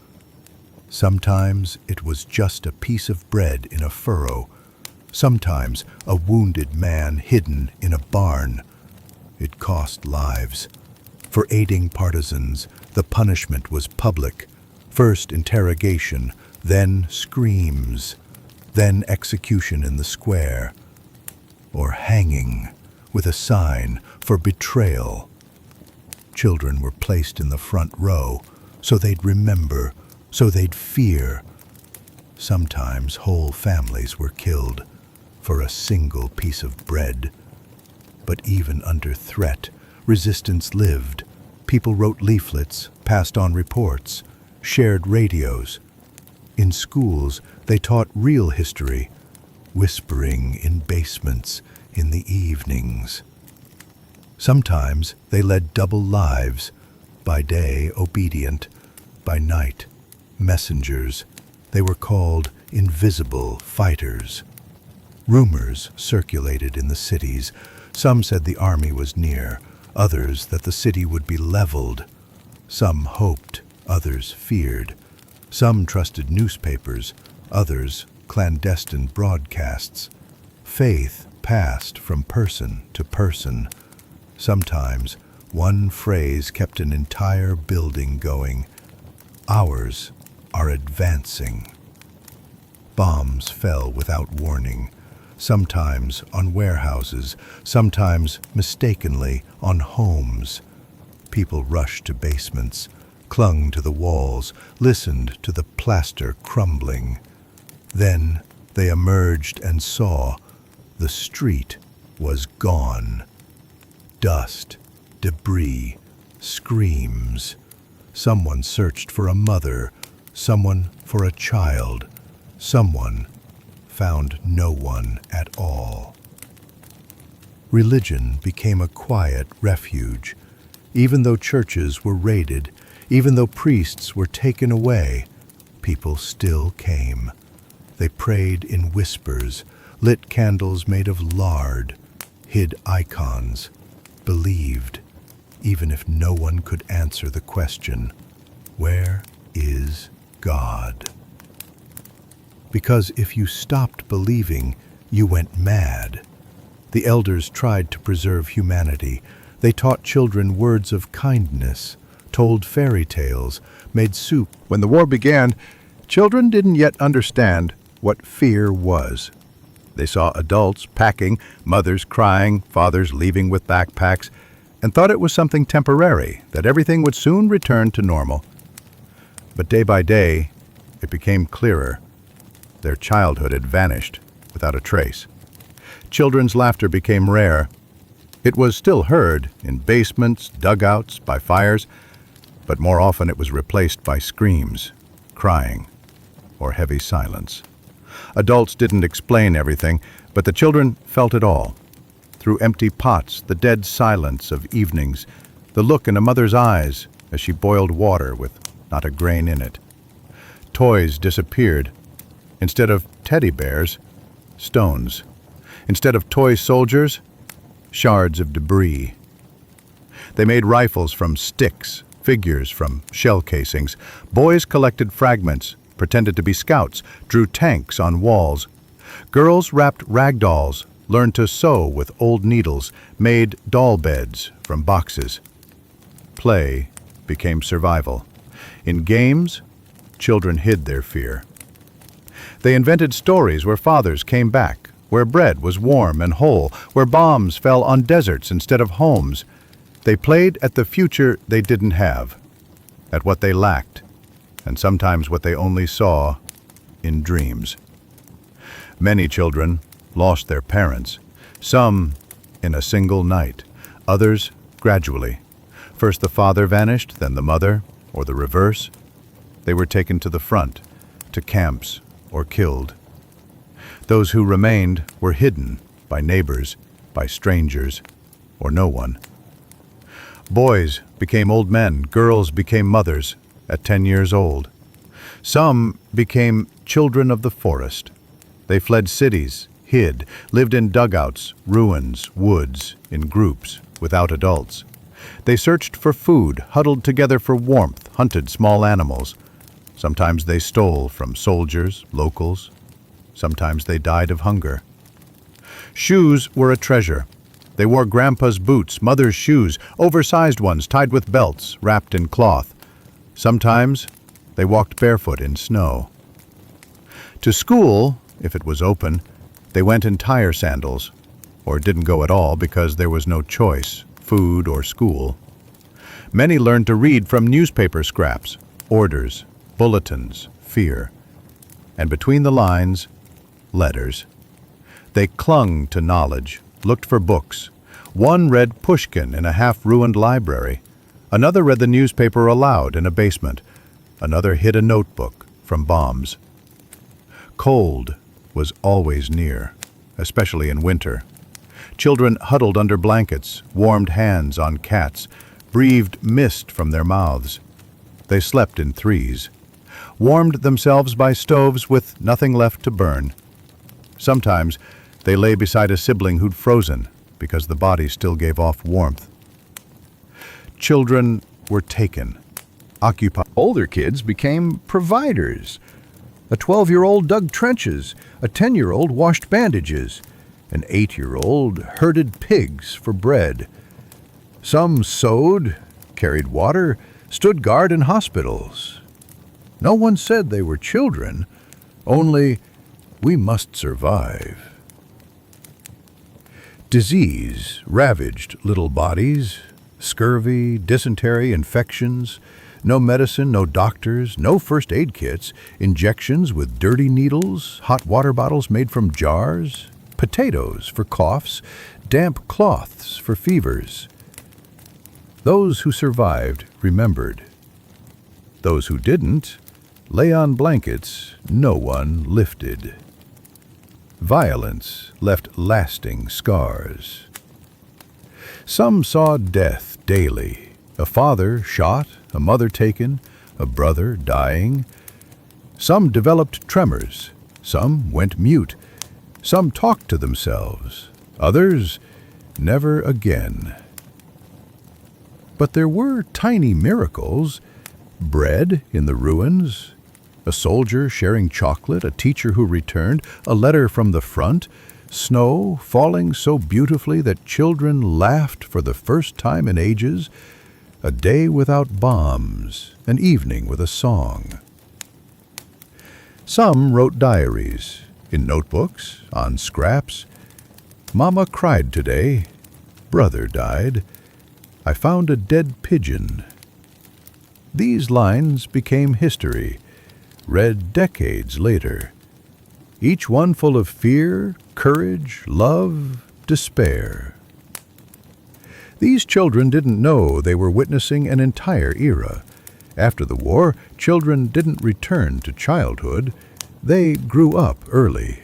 Sometimes it was just a piece of bread in a furrow, sometimes a wounded man hidden in a barn. It cost lives. For aiding partisans, the punishment was public. First interrogation, then screams, then execution in the square, or hanging with a sign for betrayal. Children were placed in the front row, so they'd remember, so they'd fear. Sometimes whole families were killed for a single piece of bread. But even under threat, resistance lived. People wrote leaflets, passed on reports, shared radios. In schools, they taught real history, whispering in basements in the evenings. Sometimes they led double lives, by day obedient, by night messengers. They were called invisible fighters. Rumors circulated in the cities. Some said the army was near, others that the city would be leveled. Some hoped, others feared. Some trusted newspapers, others clandestine broadcasts. Faith passed from person to person. Sometimes one phrase kept an entire building going. Ours are advancing. Bombs fell without warning, sometimes on warehouses, sometimes mistakenly on homes. People rushed to basements, clung to the walls, listened to the plaster crumbling. Then they emerged and saw the street was gone. Dust, debris, screams. Someone searched for a mother, someone for a child, someone found no one at all. Religion became a quiet refuge. Even though churches were raided, even though priests were taken away, people still came. They prayed in whispers, lit candles made of lard, hid icons, believed, even if no one could answer the question, where is God? Because if you stopped believing, you went mad. The elders tried to preserve humanity. They taught children words of kindness, told fairy tales, made soup. When the war began, children didn't yet understand what fear was. They saw adults packing, mothers crying, fathers leaving with backpacks, and thought it was something temporary, that everything would soon return to normal. But day by day, it became clearer. Their childhood had vanished without a trace. Children's laughter became rare. It was still heard in basements, dugouts, by fires, but more often it was replaced by screams, crying, or heavy silence. Adults didn't explain everything, but the children felt it all. Through empty pots, the dead silence of evenings, the look in a mother's eyes as she boiled water with not a grain in it. Toys disappeared. Instead of teddy bears, stones. Instead of toy soldiers, shards of debris. They made rifles from sticks, figures from shell casings. Boys collected fragments, pretended to be scouts, drew tanks on walls. Girls wrapped rag dolls, learned to sew with old needles, made doll beds from boxes. Play became survival. In games, children hid their fear. They invented stories where fathers came back, where bread was warm and whole, where bombs fell on deserts instead of homes. They played at the future they didn't have, at what they lacked, and sometimes what they only saw in dreams. Many children lost their parents, some in a single night, others gradually. First the father vanished, then the mother, or the reverse. They were taken to the front, to camps, or killed. Those who remained were hidden by neighbors, by strangers, or no one. Boys became old men, girls became mothers at 10 years old. Some became children of the forest. They fled cities, hid, lived in dugouts, ruins, woods, in groups, without adults. They searched for food, huddled together for warmth, hunted small animals. Sometimes they stole from soldiers, locals. Sometimes they died of hunger. Shoes were a treasure. They wore grandpa's boots, mother's shoes, oversized ones tied with belts, wrapped in cloth. Sometimes they walked barefoot in snow. To school, if it was open, they went in tire sandals, or didn't go at all because there was no choice, food or school. Many learned to read from newspaper scraps, orders, bulletins, fear, and between the lines, letters. They clung to knowledge, looked for books. One read Pushkin in a half-ruined library. Another read the newspaper aloud in a basement. Another hid a notebook from bombs. Cold was always near, especially in winter. Children huddled under blankets, warmed hands on cats, breathed mist from their mouths. They slept in threes, warmed themselves by stoves with nothing left to burn. Sometimes they lay beside a sibling who'd frozen because the body still gave off warmth. Children were taken, occupied. Older kids became providers. A 12-year-old dug trenches, a 10-year-old washed bandages, an 8-year-old herded pigs for bread. Some sewed, carried water, stood guard in hospitals. No one said they were children, only we must survive. Disease ravaged little bodies, scurvy, dysentery, infections. No medicine, no doctors, no first aid kits, injections with dirty needles, hot water bottles made from jars, potatoes for coughs, damp cloths for fevers. Those who survived remembered. Those who didn't lay on blankets no one lifted. Violence left lasting scars. Some saw death daily, a father shot, a mother taken, a brother dying. Some developed tremors, some went mute, some talked to themselves, others never again. But there were tiny miracles: bread in the ruins, a soldier sharing chocolate, a teacher who returned, a letter from the front, snow falling so beautifully that children laughed for the first time in ages, a day without bombs, an evening with a song. Some wrote diaries, in notebooks, on scraps. Mama cried today. Brother died. I found a dead pigeon. These lines became history, read decades later, each one full of fear, courage, love, despair. These children didn't know they were witnessing an entire era. After the war, children didn't return to childhood. They grew up early.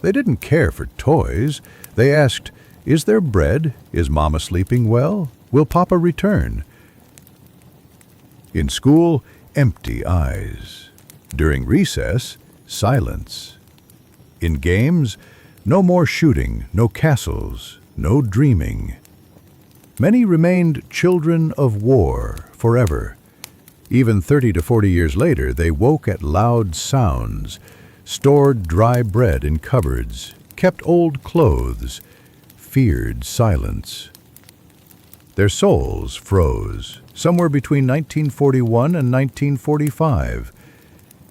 They didn't care for toys. They asked, "Is there bread? Is Mama sleeping well? Will Papa return?" In school, empty eyes. During recess, silence. In games, no more shooting, no castles, no dreaming. Many remained children of war forever. Even 30 to 40 years later, they woke at loud sounds, stored dry bread in cupboards, kept old clothes, feared silence. Their souls froze somewhere between 1941 and 1945.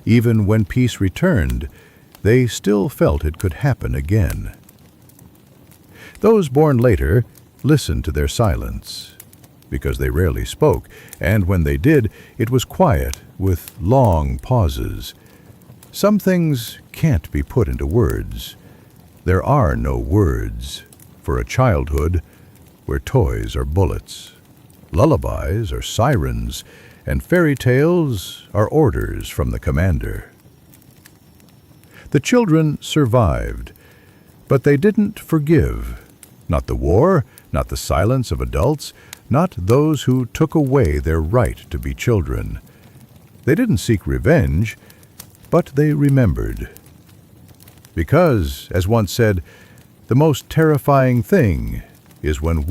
Even when peace returned, they still felt it could happen again. Those born later listened to their silence, because they rarely spoke, and when they did, it was quiet, with long pauses. Some things can't be put into words. There are no words for a childhood where toys are bullets, lullabies are sirens, and fairy tales are orders from the commander. The children survived, but they didn't forgive. Not the war, not the silence of adults, not those who took away their right to be children. They didn't seek revenge, but they remembered. Because, as one said, the most terrifying thing is when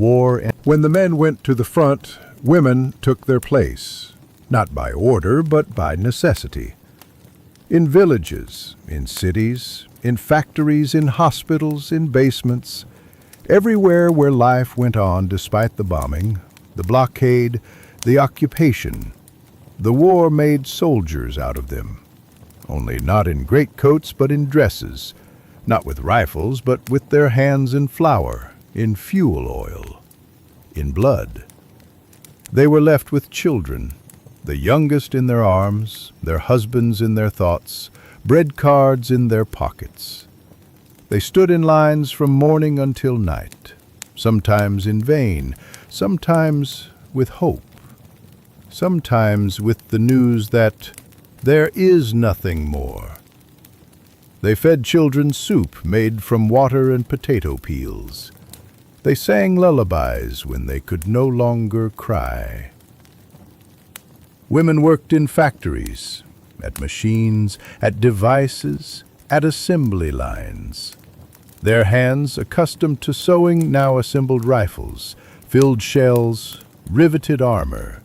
when the men went to the front, women took their place, not by order, but by necessity. In villages, in cities, in factories, in hospitals, in basements, everywhere where life went on despite the bombing, the blockade, the occupation, the war made soldiers out of them. Only not in greatcoats, but in dresses, not with rifles, but with their hands in flour, in fuel oil, in blood. They were left with children, the youngest in their arms, their husbands in their thoughts, bread cards in their pockets. They stood in lines from morning until night, sometimes in vain, sometimes with hope, sometimes with the news that there is nothing more. They fed children soup made from water and potato peels. They sang lullabies when they could no longer cry. Women worked in factories, at machines, at devices, at assembly lines. Their hands, accustomed to sewing, now assembled rifles, filled shells, riveted armor.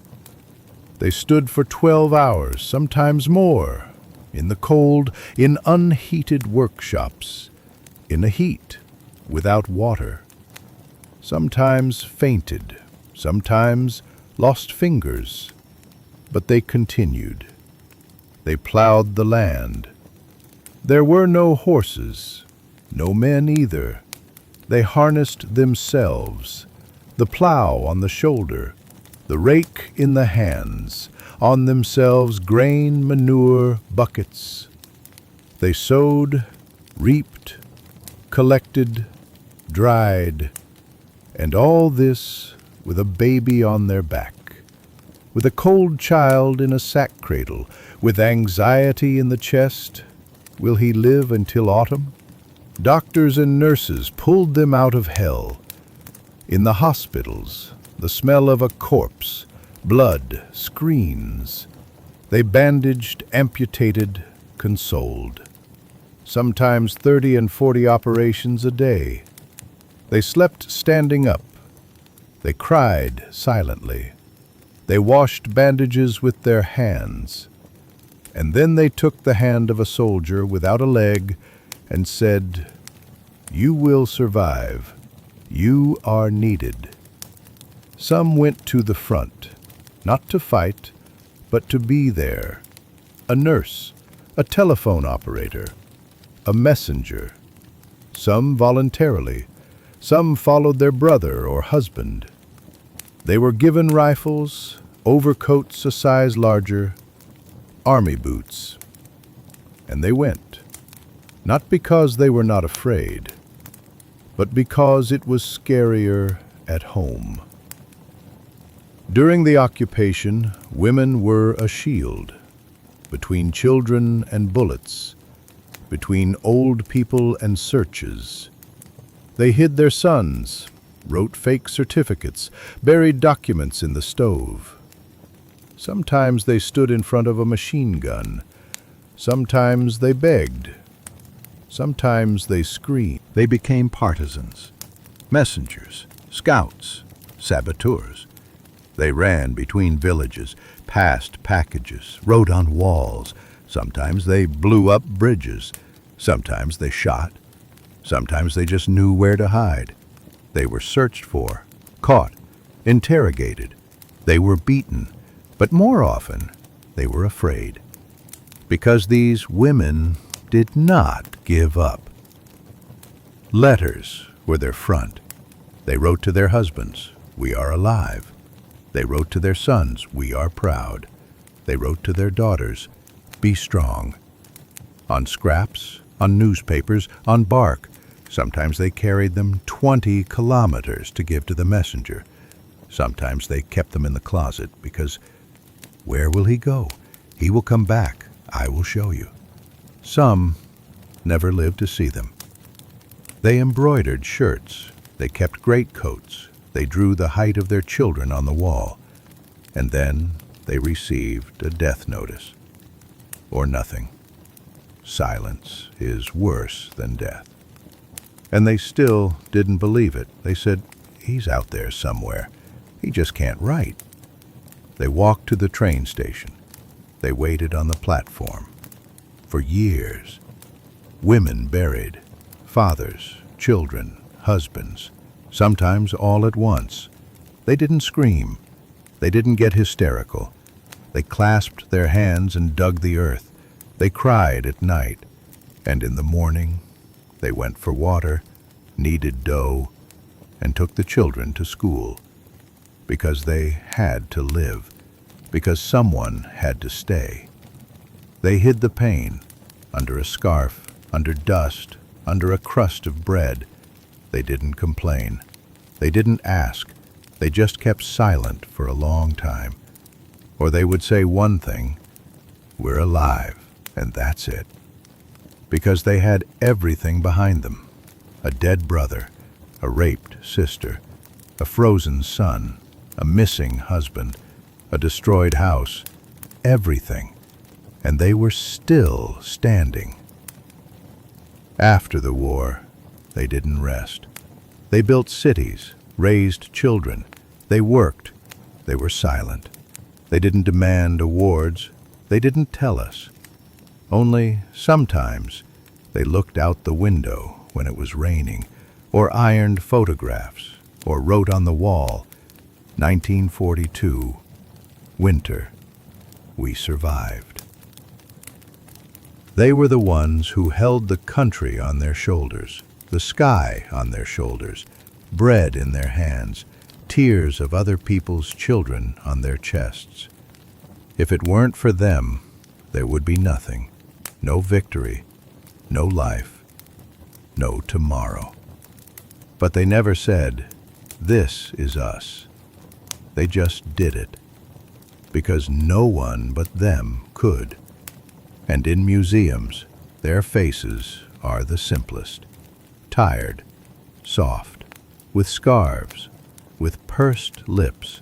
They stood for 12 hours, sometimes more, in the cold, in unheated workshops, in a heat, without water. Sometimes fainted, sometimes lost fingers, but they continued. They plowed the land. There were no horses, no men either. They harnessed themselves, the plow on the shoulder, the rake in the hands, on themselves grain, manure, buckets. They sowed, reaped, collected, dried, and all this with a baby on their back, with a cold child in a sack cradle, with anxiety in the chest. Will he live until autumn? Doctors and nurses pulled them out of hell. In the hospitals, the smell of a corpse, blood, screens. They bandaged, amputated, consoled. Sometimes 30 and 40 operations a day. They slept standing up. They cried silently. They washed bandages with their hands. And then they took the hand of a soldier without a leg and said, "You will survive. You are needed." Some went to the front, not to fight, but to be there. A nurse, a telephone operator, a messenger. Some voluntarily, some followed their brother or husband. They were given rifles, overcoats a size larger, army boots. And they went, not because they were not afraid, but because it was scarier at home. During the occupation, women were a shield, between children and bullets, between old people and searches. They hid their sons, wrote fake certificates, buried documents in the stove. Sometimes they stood in front of a machine gun. Sometimes they begged. Sometimes they screamed. They became partisans, messengers, scouts, saboteurs. They ran between villages, passed packages, wrote on walls. Sometimes they blew up bridges. Sometimes they shot. Sometimes they just knew where to hide. They were searched for, caught, interrogated. They were beaten, but more often they were afraid. Because these women did not give up. Letters were their front. They wrote to their husbands, "We are alive." They wrote to their sons, "We are proud." They wrote to their daughters, "Be strong." On scraps, on newspapers, on bark. Sometimes they carried them 20 kilometers to give to the messenger. Sometimes they kept them in the closet because, where will he go? He will come back. I will show you. Some never lived to see them. They embroidered shirts. They kept greatcoats. They drew the height of their children on the wall. And then they received a death notice. Or nothing. Silence is worse than death. And they still didn't believe it. They said, "He's out there somewhere. He just can't write." They walked to the train station. They waited on the platform. For years. Women buried. Fathers, children, husbands. Sometimes all at once. They didn't scream. They didn't get hysterical. They clasped their hands and dug the earth. They cried at night. And in the morning, they went for water, kneaded dough, and took the children to school. Because they had to live. Because someone had to stay. They hid the pain under a scarf, under dust, under a crust of bread. They didn't complain. They didn't ask. They just kept silent for a long time. Or they would say one thing, "We're alive, and that's it." Because they had everything behind them. A dead brother, a raped sister, a frozen son, a missing husband, a destroyed house, everything. And they were still standing. After the war, they didn't rest. They built cities, raised children. They worked. They were silent. They didn't demand awards. They didn't tell us. Only sometimes they looked out the window when it was raining, or ironed photographs, or wrote on the wall, 1942, winter, we survived. They were the ones who held the country on their shoulders, the sky on their shoulders, bread in their hands, tears of other people's children on their chests. If it weren't for them, there would be nothing, no victory, no life, no tomorrow. But they never said, "This is us." They just did it, because no one but them could. And in museums, their faces are the simplest. tired, soft, with scarves, with pursed lips,